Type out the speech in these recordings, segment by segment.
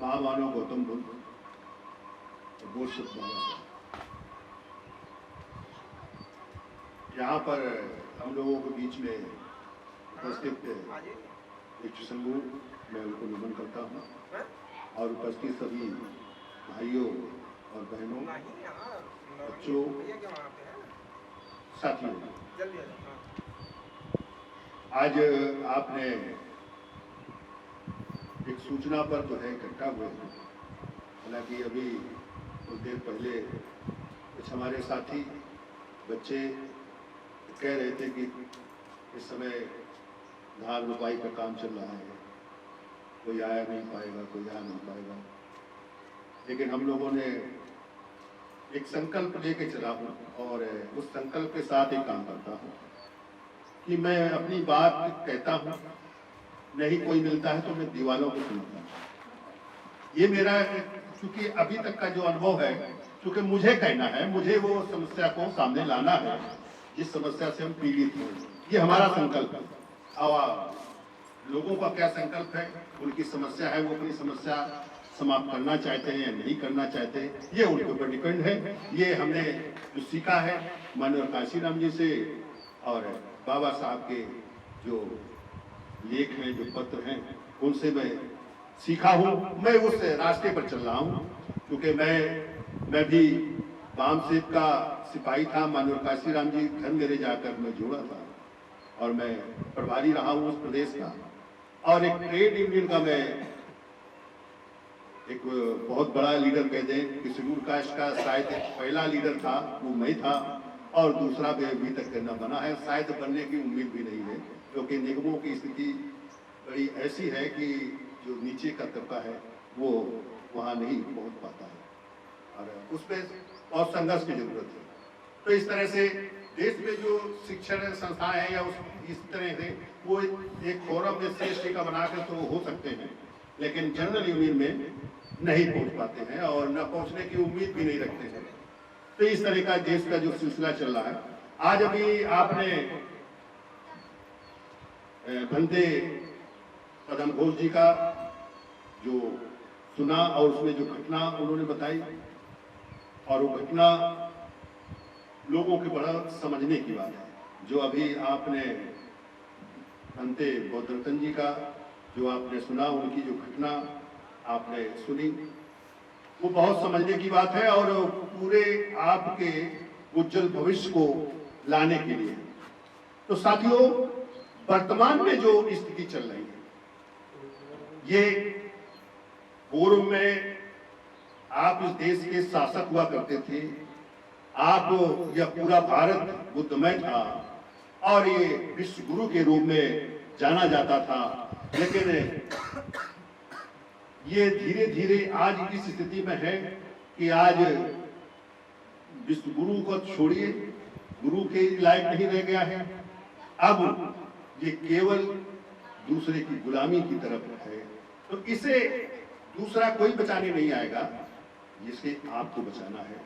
महामानव गौतम बुद्ध, बोध बाबा साहब, यहाँ पर हम लोगों के बीच में उपस्थित एक समूह, मैं उनको नमन करता हूँ और उपस्थित सभी भाइयों और बहनों, बच्चों, साथियों, आज आपने एक सूचना पर जो है इकट्ठा हुए हैं। हालांकि अभी कुछ देर पहले कुछ हमारे साथी बच्चे कह रहे थे कि इस समय धान रोपाई का काम चल रहा है, कोई आया नहीं पाएगा, कोई आ नहीं पाएगा। लेकिन हम लोगों ने एक संकल्प लेके चला हूँ और उस संकल्प के साथ एक काम करता हूँ कि मैं अपनी बात कहता हूँ, नहीं कोई मिलता है तो मैं दीवालों को सुनता हूँ। ये मेरा, क्योंकि अभी तक का जो अनुभव है, क्योंकि मुझे कहना है, मुझे वो समस्या को सामने लाना है जिस समस्या से हम पीड़ित हैं। ये हमारा संकल्प है। और लोगों का क्या संकल्प है, उनकी समस्या है, वो अपनी समस्या समाप्त करना चाहते हैं या नहीं करना चाहते हैं, ये उनके ऊपर डिपेंड है। ये हमने जो सीखा है माननीय काशीराम जी से और बाबा साहब के जो लेख हैं, जो पत्र हैं, उनसे मैं सीखा हूँ। मैं उस रास्ते पर चल रहा हूँ, क्योंकि मैं भी बामसेब का सिपाही था। माननीय काशीराम जी घर मेरे जाकर मैं जुड़ा था और मैं प्रभारी रहा हूँ उस प्रदेश का। और एक ट्रेड यूनियन का मैं एक बहुत बड़ा लीडर कह दें कि शेड्यूल कास्ट का शायद पहला लीडर था, वो मैं था, और दूसरा भी अभी तक न बना है, शायद बनने की उम्मीद भी नहीं है, क्योंकि निगमों की स्थिति बड़ी ऐसी है कि जो नीचे का तबका है वो वहाँ नहीं पहुँच पाता है और उस पर बहुत संघर्ष की जरूरत है। तो इस तरह से देश में जो शिक्षण संस्थाएं हैं या इस तरह से वो एक फोरम में CST का बनाकर तो हो सकते हैं, लेकिन जनरल यूनियन में नहीं पहुंच पाते हैं और न पहुंचने की उम्मीद भी नहीं रखते हैं। तो इस तरह का देश का जो सिलसिला चल रहा है। आज अभी आपने भंते पदम घोष जी का जो सुना और उसमें जो घटना उन्होंने बताई, और वो घटना लोगों के बड़ा समझने की बात है। जो अभी आपने भंते बौद्धरतन जी का जो आपने सुना, उनकी जो घटना आपने सुनी, वो बहुत समझने की बात है और पूरे आपके उज्जवल भविष्य को लाने के लिए। तो साथियों, वर्तमान में जो स्थिति चल रही है, ये पूर्व में आप इस देश के शासक हुआ करते थे, आप यह पूरा भारत बुद्धमय था और ये विश्व गुरु के रूप में जाना जाता था। लेकिन ये धीरे धीरे आज इस स्थिति में है कि आज विश्व गुरु को छोड़िए, गुरु के लायक नहीं रह गया है। अब ये केवल दूसरे की गुलामी की तरफ है। तो इसे दूसरा कोई बचाने नहीं आएगा, जिसे आपको बचाना है,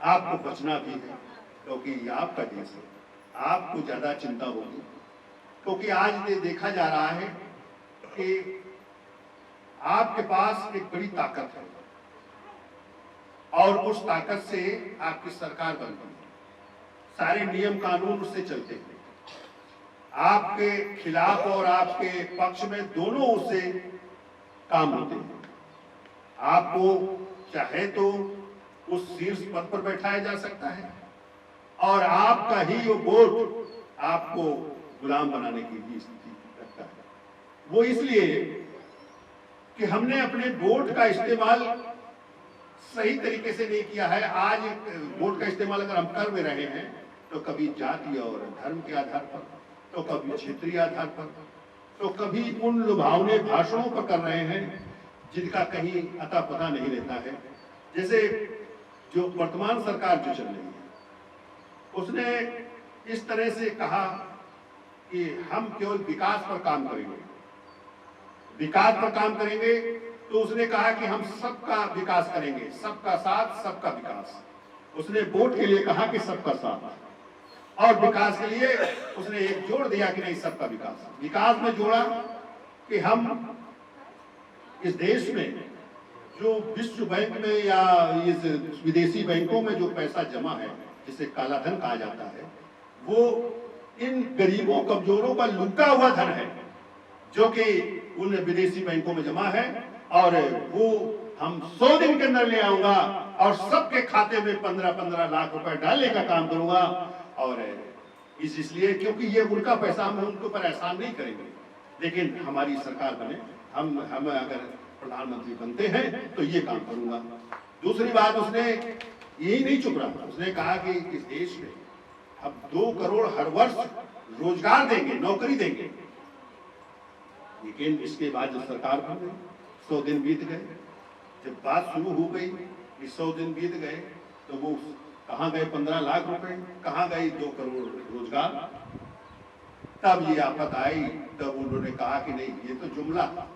आपको बचना भी है, क्योंकि ये आपका देश है। आपको ज्यादा चिंता होगी, क्योंकि आज ये देखा जा रहा है कि आपके पास एक बड़ी ताकत है और उस ताकत से आपकी सरकार बनती है, सारे नियम कानून उससे चलते हैं, आपके खिलाफ और आपके पक्ष में दोनों उससे काम होते हैं। आपको चाहे तो उस शीर्ष पद पर बैठाया जा सकता है और आपका ही वो वोट आपको गुलाम बनाने की भी स्थिति रखता है। वो इसलिए कि हमने अपने वोट का इस्तेमाल सही तरीके से नहीं किया है। आज वोट का इस्तेमाल अगर हम कर भी रहे हैं तो कभी जाति और धर्म के आधार पर, तो कभी क्षेत्रीय आधार पर, तो कभी उन लुभावने भाषणों पर कर रहे हैं जिनका कहीं अता पता नहीं रहता है। जैसे जो वर्तमान सरकार जो चल रही है, उसने इस तरह से कहा कि हम केवल विकास पर काम करेंगे, विकास पर काम करेंगे। तो उसने कहा कि हम सबका विकास करेंगे, सबका साथ सबका विकास। उसने वोट के लिए कहा कि सबका साथ, और विकास के लिए उसने एक जोड़ दिया कि नहीं सबका विकास। विकास में जोड़ा कि हम इस देश में जो विश्व बैंक में या इस विदेशी बैंकों में जो पैसा जमा है, जिसे काला धन कहा जाता है, वो इन गरीबों कमजोरों का लुटा हुआ धन है जो कि उन विदेशी बैंकों में जमा है, और वो हम 100 दिन के अंदर ले आऊंगा और सबके खाते में 15-15 लाख रुपए डालने का काम करूंगा। और इसलिए क्योंकि ये उनका पैसा, हम उनके ऊपर एहसान नहीं करेंगे, लेकिन हमारी सरकार बने, हम अगर प्रधानमंत्री बनते हैं तो ये काम करूंगा। दूसरी बात, उसने यही नहीं चुप रहा, उसने कहा कि इस देश में अब 2 करोड़ हर वर्ष रोजगार देंगे, नौकरी देंगे। लेकिन इसके बाद जब सरकार बन गई, 100 दिन बीत गए, जब बात शुरू हो गई कि 100 दिन बीत गए, तो वो कहाँ गए 15 लाख रुपए, कहाँ गए 2 करोड़ रोजगार। तब ये आफत आई, तब उन्होंने कहा कि नहीं, ये तो जुमला था।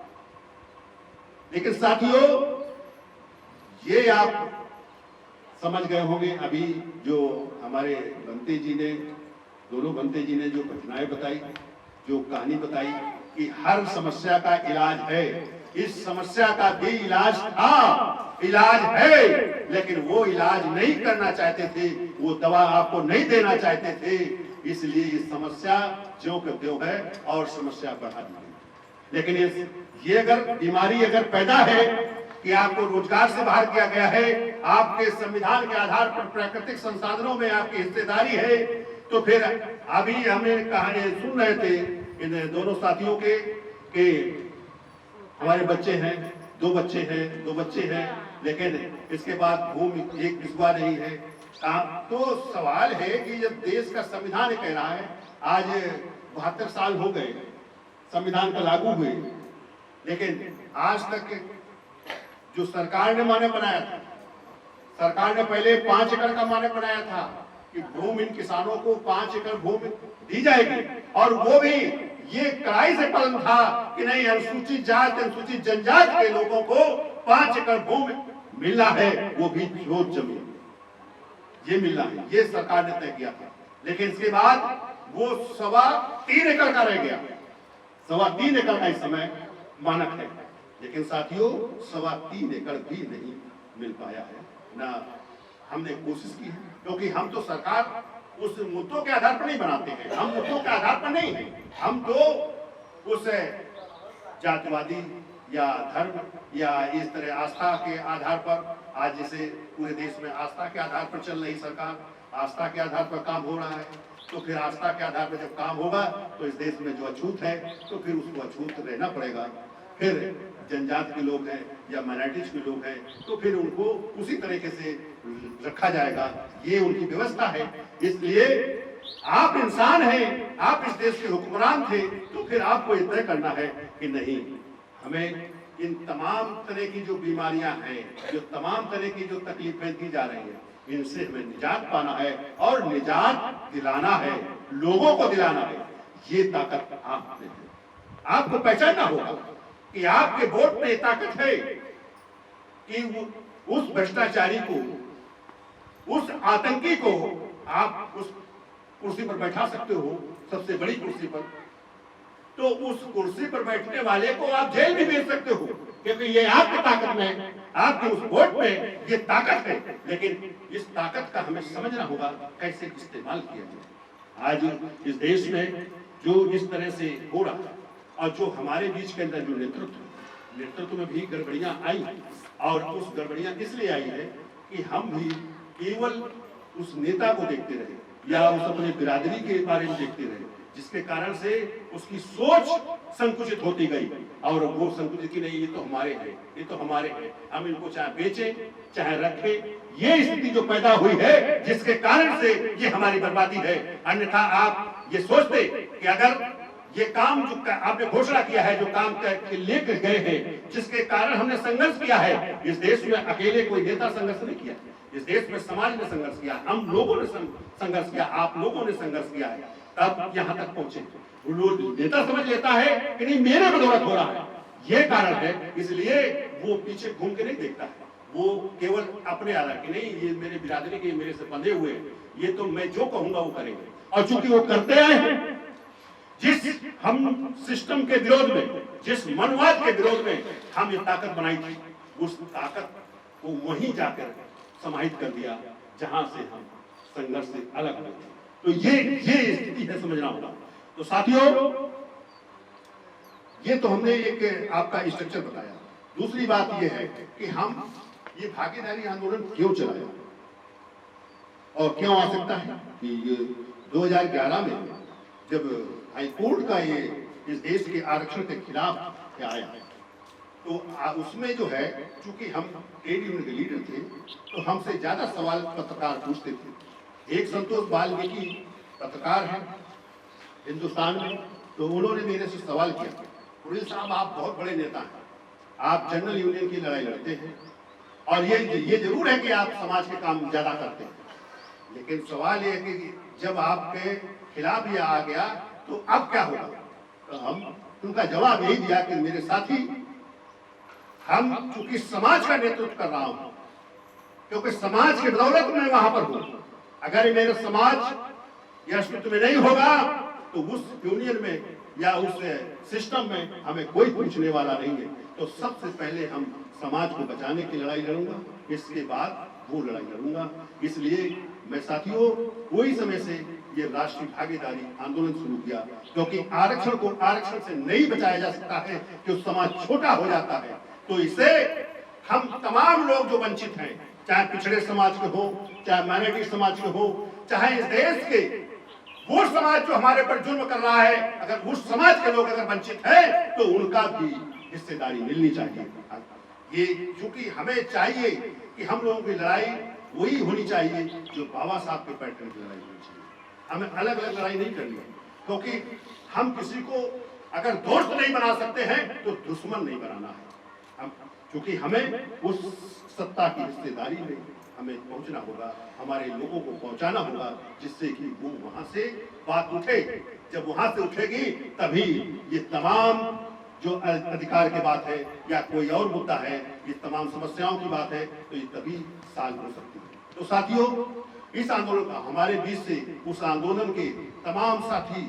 लेकिन साथियों, ये आप समझ गए होंगे, अभी जो हमारे बंते जी ने, दोनों बंते जी ने जो घटनाएं बताई, जो कहानी बताई कि हर समस्या का इलाज है, इस समस्या का भी इलाज था, इलाज है, लेकिन वो इलाज नहीं करना चाहते थे, वो दवा आपको नहीं देना चाहते थे, इसलिए ये समस्या ज्यों के त्यों है और समस्या बढ़ा दी गई। लेकिन ये अगर बीमारी अगर पैदा है कि आपको रोजगार से बाहर किया गया है, आपके संविधान के आधार पर प्राकृतिक संसाधनों में आपकी हिस्सेदारी है, तो फिर अभी हमें कहानी सुन रहे थे इन दोनों साथियों के कि हमारे बच्चे हैं, 2 बच्चे हैं, लेकिन इसके बाद भूमि एक बिस्वा नहीं है। तो सवाल है कि जब देश का संविधान कह रहा है, आज 72 साल हो गए संविधान का लागू हुए, लेकिन आज तक जो सरकार ने माने बनाया था, सरकार ने पहले 5 एकड़ का माने बनाया था कि भूमि इन किसानों को 5 एकड़ भूमि दी जाएगी, और वो भी ये कड़ाई से पालन था कि नहीं, अनुसूचित जाति अनुसूचित जनजाति के लोगों को 5 एकड़ भूमि मिलना है, वो भी जोत जमीन ये मिलना है, ये सरकार ने तय किया था। लेकिन इसके बाद वो 3.25 एकड़ का रह गया, 3.25 एकड़ का इस समय मानक है। लेकिन साथियों, 3.25 एकड़ भी नहीं मिल पाया है, ना हमने कोशिश की है, क्योंकि हम तो सरकार उस मुद्दों के आधार पर नहीं बनाते हैं, हम मुद्दों के आधार पर नहीं हैं, हम तो उस जातिवादी या धर्म या इस तरह आस्था के आधार पर, आज जैसे पूरे देश में आस्था के आधार पर चल रही सरकार, आस्था के आधार पर काम हो रहा है, तो फिर आस्था के आधार पर जब काम होगा तो इस देश में जो अछूत है तो फिर उसको अछूत रहना पड़ेगा। फिर जनजाति के लोग हैं या माइनॉरिटीज के लोग हैं तो फिर उनको उसी तरीके से रखा जाएगा, ये उनकी व्यवस्था है। इसलिए आप इंसान हैं, आप इस देश के हुक्मरान थे, तो फिर आपको ये तय करना है कि नहीं, हमें इन तमाम तरह की जो बीमारियां हैं, जो तमाम तरह की जो तकलीफें दी जा रही हैं, इनसे हमें निजात पाना है और निजात दिलाना है, लोगों को दिलाना है। ये ताकत आप में है। आपको पहचानना होगा कि आपके वोट में ताकत है कि उस भ्रष्टाचारी को, उस आतंकी को आप उस कुर्सी पर बैठा सकते हो, सबसे बड़ी कुर्सी पर, तो उस कुर्सी पर बैठने वाले को आप जेल भी भेज सकते हो, क्योंकि ये आपकी ताकत में, आपके उस वोट में ये ताकत है। लेकिन इस ताकत का हमें समझना होगा कैसे इस्तेमाल किया जाए। आज इस देश में जो इस तरह से हो रहा है और जो हमारे बीच के अंदर जो नेतृत्व में भी गड़बड़ियां आई, और उस गड़बड़ियां इसलिए आई है कि हम भी केवल उस नेता को देखते रहे या उस अपने बिरादरी के बारे में देखते रहे, जिसके कारण से उसकी सोच संकुचित होती गई, और वो संकुचित की नहीं, ये तो हमारे हैं, ये तो हमारे हैं, हम इनको चाहे बेचें चाहे रखें, ये स्थिति जो पैदा हुई है जिसके कारण से ये हमारी बर्बादी है। अन्यथा आप ये सोचते कि अगर ये काम जो आपने घोषणा किया है, जो काम लेकर गए हैं, जिसके कारण हमने संघर्ष किया है, इस देश में अकेले कोई नेता संघर्ष नहीं किया, इस देश में समाज ने संघर्ष किया, हम लोगों ने संघर्ष किया, आप लोगों ने संघर्ष किया है, तब यहाँ तक पहुंचे। नेता समझ लेता है कि नहीं, मेरे बदौलत हो रहा है, ये कारण है, इसलिए वो पीछे घूम के नहीं देखता है, वो केवल अपने आधार की नहीं, ये मेरे बिरादरी के मेरे से बंधे हुए, ये तो मैं जो कहूंगा वो करेंगे। और चूंकि वो करते आए हैं, जिस हम सिस्टम के विरोध में, जिस मनवाद के विरोध में हम ये ताकत बनाई थी, उस ताकत को वहीं जाकर समाहित कर दिया जहां से हम संघर्ष से अलग हुए। तो ये स्थिति है, समझना होगा। तो साथियों, ये तो हमने एक आपका स्ट्रक्चर बताया। दूसरी बात ये है कि हम ये भागीदारी आंदोलन क्यों चलाया और क्यों आवश्यकता है कि ये 2011 में जब हाईकोर्ट का ये इस देश के आरक्षण के खिलाफ आया, तो उसमें जो है, चूंकि हम ट्रेड यूनियन के लीडर थे, तो हमसे ज्यादा सवाल पत्रकार पूछते थे। एक संतोष वाल्मीकि पत्रकार हैं हिंदुस्तान में, तो उन्होंने मेरे से सवाल किया, पुरील साहब आप बहुत बड़े नेता हैं, आप जनरल यूनियन की लड़ाई लड़ते हैं और ये जरूर है कि आप समाज के काम ज्यादा करते हैं, लेकिन सवाल ये है कि जब आपके खिलाफ ये आ गया तो अब क्या होगा? तो हम उनका जवाब यही दिया कि मेरे साथी, हम चूंकि समाज का नेतृत्व कर रहा हूं, क्योंकि समाज की बदौलत मैं वहां पर हूं। अगर मेरा समाज या अस्तित्व में नहीं होगा तो उस यूनियन में या उस सिस्टम में हमें कोई पूछने वाला नहीं है। तो सबसे पहले हम समाज को बचाने की लड़ाई लड़ूंगा, इसके बाद वो लड़ाई लड़ूंगा। इसलिए मैं साथियों कोई समय से ये राष्ट्रीय भागीदारी आंदोलन शुरू किया, क्योंकि आरक्षण को आरक्षण से नहीं बचाया जा सकता है कि उस समाज छोटा हो जाता है। तो इसे हम तमाम लोग जो वंचित हैं, चाहे पिछड़े समाज के हो, चाहे माइनॉरिटी समाज के हो, चाहे इस देश के वो समाज जो हमारे पर जुल्म कर रहा है, अगर उस समाज के लोग अगर वंचित हैं तो उनका भी हिस्सेदारी मिलनी चाहिए। ये चूंकि हमें चाहिए कि हम लोगों की लड़ाई वही होनी चाहिए जो बाबा साहब के पैटर्न की लड़ाई होनी चाहिए। हमें अलग अलग लड़ाई नहीं करनी है, क्योंकि हम किसी को अगर दोस्त नहीं बना सकते हैं तो दुश्मन नहीं बनाना है। हम क्योंकि हमें उस सत्ता की हिस्सेदारी में हमें पहुंचना होगा, हमारे लोगों को पहुंचाना होगा, जिससे कि वो वहां से बात उठे। जब वहां से उठेगी तभी ये तमाम जो अधिकार की बात है या कोई और मुद्दा है, ये तमाम समस्याओं की बात है, तो ये तभी सॉल्व हो सकती है। तो साथियों, इस आंदोलन का हमारे बीच से उस आंदोलन के तमाम साथी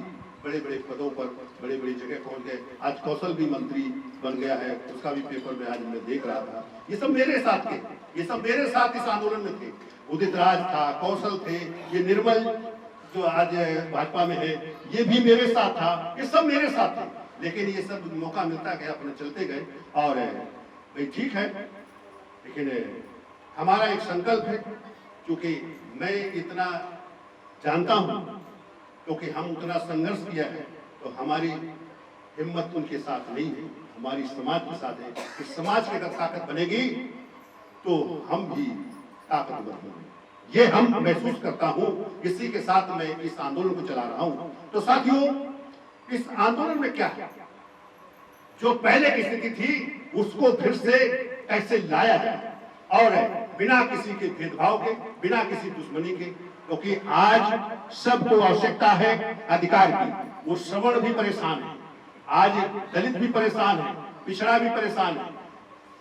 बड़े बड़े पदों पर बड़े बड़ी जगह पहुंच गए। आज कौशल भी मंत्री बन गया है, उसका भी पेपर में आज मैं देख रहा था। ये सब मेरे साथ थे, ये सब मेरे साथ इस आंदोलन में थे। उदित राज था, कौशल थे, ये निर्मल जो आज भाजपा में है, ये भी मेरे साथ था, ये सब मेरे साथ थे। लेकिन ये सब मौका मिलता गया, अपने चलते गए। और भाई ठीक है, लेकिन हमारा एक संकल्प है, क्योंकि मैं इतना जानता हूं, क्योंकि हम उतना संघर्ष किया है, तो हमारी हिम्मत उनके साथ नहीं है, हमारी समाज के साथ है। इस समाज की अगर ताकत बनेगी तो हम भी ताकतवर होंगे, ये हम महसूस करता हूं। इसी के साथ मैं इस आंदोलन को चला रहा हूं। तो साथियों, इस आंदोलन में क्या है, जो पहले की स्थिति थी उसको फिर से कैसे लाया जाए, और बिना किसी के भेदभाव के, बिना किसी दुश्मनी के, क्योंकि आज सबको आवश्यकता है अधिकार की। वो श्रवण भी परेशान है, आज दलित भी परेशान है, पिछड़ा भी परेशान है,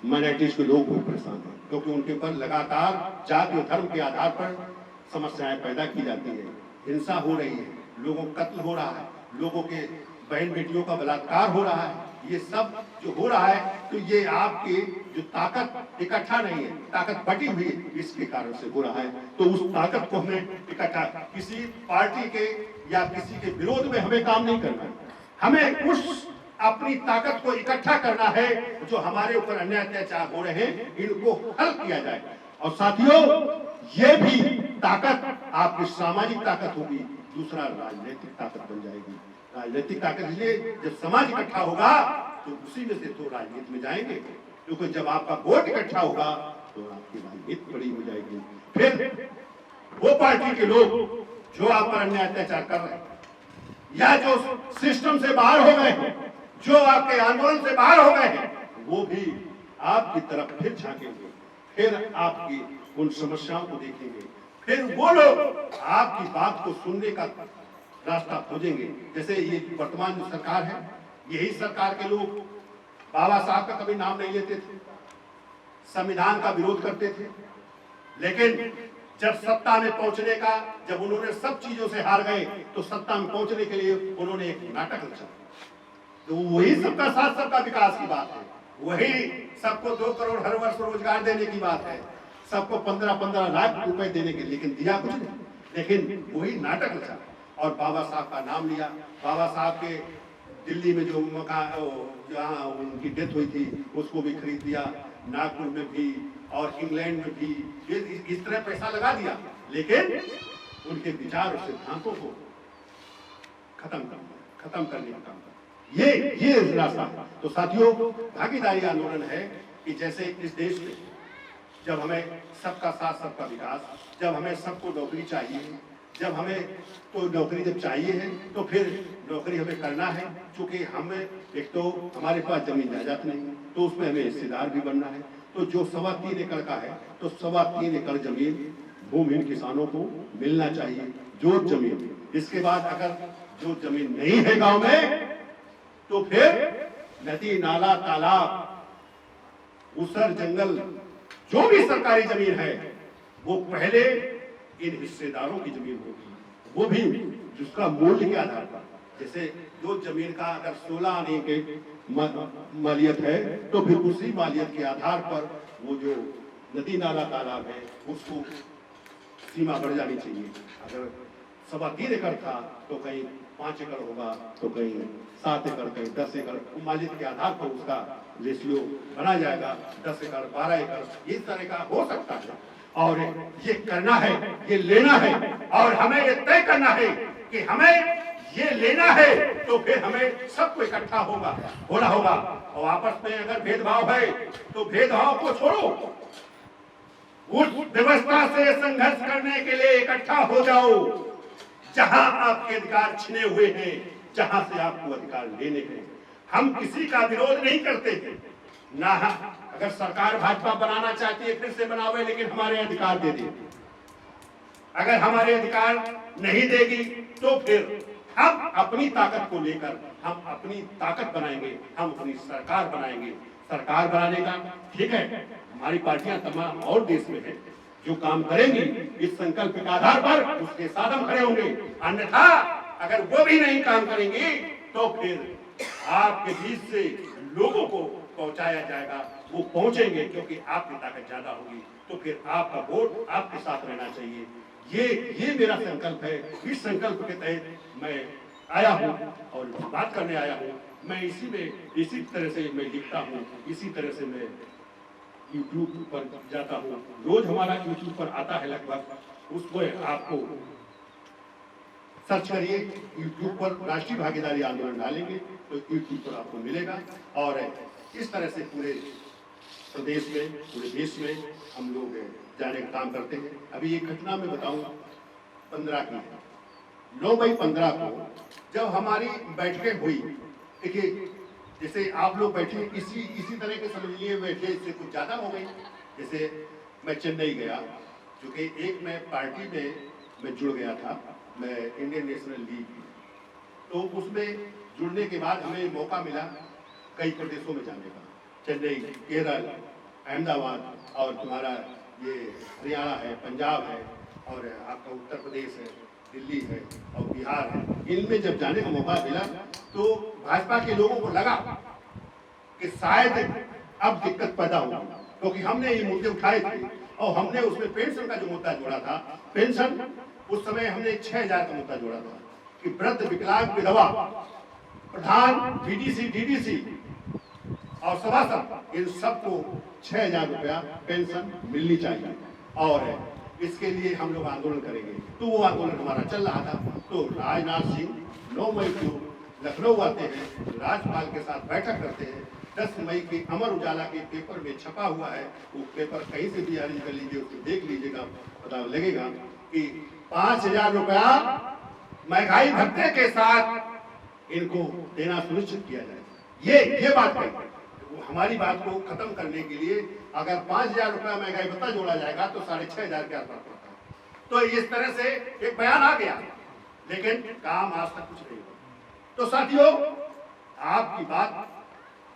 माइनॉरिटीज के लोग भी परेशान हैं, क्योंकि उनके ऊपर लगातार जाति और धर्म के आधार पर समस्याएं पैदा की जाती है, हिंसा हो रही है, लोगों का कत्ल हो रहा है, लोगों के बहन बेटियों का बलात्कार हो रहा है। ये सब जो हो रहा है, तो ये आपकी जो ताकत इकट्ठा नहीं है, ताकत बटी हुई, इसके कारण से हो रहा है। तो उस ताकत को हमें इकट्ठा, किसी पार्टी के या किसी के विरोध में हमें काम नहीं करना है, हमें उस अपनी ताकत को इकट्ठा करना है जो हमारे ऊपर अन्याय अत्याचार हो रहे हैं, इनको हल किया जाए। और साथियों, ये भी ताकत आपकी सामाजिक ताकत होगी, दूसरा राजनीतिक ताकत बन जाएगी। राजनीतिक ताकत इसलिए जब समाज इकट्ठा होगा तो उसी में से तो राजनीति में जाएंगे, क्योंकि जब आपका वोट इकट्ठा होगा तो आपकी राजनीति बड़ी हो जाएगी। फिर वो पार्टी के लोग जो आप पर अन्याय अत्याचार कर रहे हैं या जो सिस्टम से बाहर हो गए हैं, जो आपके आंदोलन से बाहर हो गए हैं, वो भी आपकी तरफ फिर झांकेंगे, फिर आपकी उन समस्याओं को देखेंगे, फिर वो लोग आपकी बात को सुनने का रास्ता खोजेंगे। जैसे ये वर्तमान जो सरकार है, यही सरकार के लोग बाबा साहब का कभी नाम नहीं लेते थे, संविधान का विरोध करते थे, लेकिन जब सत्ता में पहुंचने का, जब उन्होंने सब चीजों से हार गए, तो सत्ता में पहुंचने के लिए उन्होंने एक नाटक रचा। तो वही सबका साथ सबका विकास की बात है, वही सबको 2 करोड़ हर वर्ष रोजगार देने की बात है, सबको 15-15 लाख रुपए देने के, लेकिन दिया कुछ नहीं। लेकिन वही नाटक रचा और बाबा साहब का नाम लिया। बाबा साहब के दिल्ली में जो मकान जहाँ उनकी डेथ हुई थी उसको भी खरीद दिया, नागपुर में भी और इंग्लैंड में भी इस तरह पैसा लगा दिया, लेकिन उनके विचार और सिद्धांतों को खत्म करने का काम कर ये रास्ता। तो साथियों, भागीदारी आंदोलन है कि जैसे इस देश में जब हमें सबका साथ सबका विकास, जब हमें सबको नौकरी चाहिए, जब हमें तो नौकरी जब चाहिए है तो फिर नौकरी हमें करना है, क्योंकि हमें एक तो हमारे पास जमीन जायदाद नहीं, तो उसमें हमें हिस्सेदार भी बनना है। तो जो 3.25 एकड़ का है तो 3.25 एकड़ जमीन भूमिहीन किसानों को मिलना चाहिए, जो जमीन। इसके बाद अगर जो जमीन नहीं है गांव में तो फिर नदी नाला तालाब उसर जंगल जो भी सरकारी जमीन है वो पहले इन हिस्सेदारों की जमीन होगी, वो भी जिसका मूल्य के आधार पर। जैसे जो जमीन का अगर 16 आने के मालियत है तो फिर उसी मालियत के आधार पर वो जो नदी नाला तालाब है उसको सीमा बढ़ जानी चाहिए। अगर 3.25 एकड़ था तो कहीं 5 एकड़ होगा, तो कहीं 7 एकड़, कहीं 10 एकड़, मालियत के आधार पर उसका रेशियो बना जाएगा। 10 एकड़, 12 एकड़, इस तरह का हो सकता है। और ये करना है, ये लेना है, और हमें ये तय करना है कि हमें ये लेना है तो फिर हमें सबको इकट्ठा होना होगा। और आपस में अगर भेदभाव है तो भेदभाव को छोड़ो, उस व्यवस्था से संघर्ष करने के लिए इकट्ठा हो जाओ जहां आपके अधिकार छिने हुए हैं, जहां से आपको अधिकार लेने हैं। हम किसी का विरोध नहीं करते हैं ना। अगर सरकार भाजपा बनाना चाहती है फिर से बनावे, लेकिन हमारे अधिकार दे दे। अगर हमारे अधिकार नहीं देगी तो फिर हम अपनी ताकत को लेकर हम अपनी ताकत बनाएंगे, हम अपनी सरकार बनाएंगे। सरकार बनाने का ठीक है, हमारी पार्टियां तमाम और देश में है जो काम करेंगी इस संकल्प के आधार पर, उसके साथ हम खड़े होंगे। अन्यथा अगर वो भी नहीं काम करेंगे तो फिर आपके बीच से लोगों को पहुंचाया जाएगा, वो पहुंचेंगे क्योंकि आपकी ताकत ज्यादा होगी। तो फिर आपका वोट आपके साथ रहना चाहिए। ये मेरा संकल्प है। इस संकल्प के तहत मैं आया हूँ और बात करने आया हूँ। मैं इसी तरह से मैं लिखता हूँ, इसी तरह से मैं YouTube पर जाता हूँ। रोज हमारा YouTube पर आता है लगभग, उसको आपको सर्च करिए YouTube पर राष्ट्रीय भागीदारी आंदोलन डालेंगे तो YouTube पर आपको मिलेगा। और इस तरह से पूरे प्रदेश में, पूरे देश में हम लोग जाने का काम करते हैं। अभी एक घटना में बताऊं, 15 की 9 मई 15 को जब हमारी बैठकें हुई, देखिए जैसे आप लोग बैठे इसी तरह के समझ लिए बैठे, इससे कुछ ज्यादा हो गई। जैसे मैं चेन्नई गया, क्योंकि एक मैं पार्टी में मैं जुड़ गया था, मैं इंडियन नेशनल लीग, तो उसमें जुड़ने के बाद हमें मौका मिला कई प्रदेशों में जाने का। चेन्नई, केरल, अहमदाबाद और तुम्हारा ये हरियाणा है, पंजाब है और आपका उत्तर प्रदेश है, दिल्ली है और बिहार है। इनमें जब जाने का मौका मिला तो भाजपा के लोगों को लगा कि शायद अब दिक्कत पैदा होगी, क्योंकि हमने ये मुद्दे उठाए थे और हमने उसमें पेंशन का जो मुद्दा जोड़ा था, पेंशन उस समय हमने 6000 का मुद्दा जोड़ा था कि वृद्ध, विकलांग, विधवा, प्रधान, बीडीसी, डीडीसी और सभासद, इन सबको 6000 रुपया पेंशन मिलनी चाहिए। और इसके लिए हम लोग आंदोलन करेंगे। तो वो आंदोलन हमारा चल रहा था। तो राजनाथ सिंह 9 मई को लखनऊ आते हैं, राज्यपाल के साथ बैठक करते हैं। 10 मई के अमर उजाला के पेपर में छपा हुआ है, वो पेपर कहीं से भी अरेंज कर लीजिए, उसको देख लीजिएगा, पता लगेगा कि 5000 रुपया महंगाई भत्ते के साथ इनको देना सुनिश्चित किया जाए। ये बात है। हमारी बात को खत्म करने के लिए अगर 5000 रुपया महंगाई भत्ता जोड़ा जाएगा तो 6500 के आसपास पड़ता है। तो इस तरह से एक बयान आ गया, लेकिन काम आज तक कुछ नहीं हुआ। तो साथियों, आपकी बात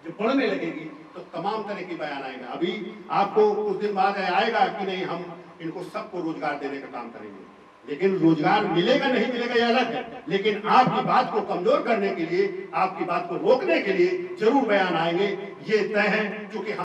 जब बढ़ने लगेगी तो तमाम तरह की बयान आएगा। अभी आपको कुछ दिन बाद आएगा कि नहीं हम इनको सबको रोजगार देने का काम करेंगे, लेकिन रोजगार मिलेगा नहीं मिलेगा ये अलग है। लेकिन आपकी बात को कमजोर करने के लिए, आपकी बात को रोकने के लिए जरूर बयान आएंगे। ये तय है, क्योंकि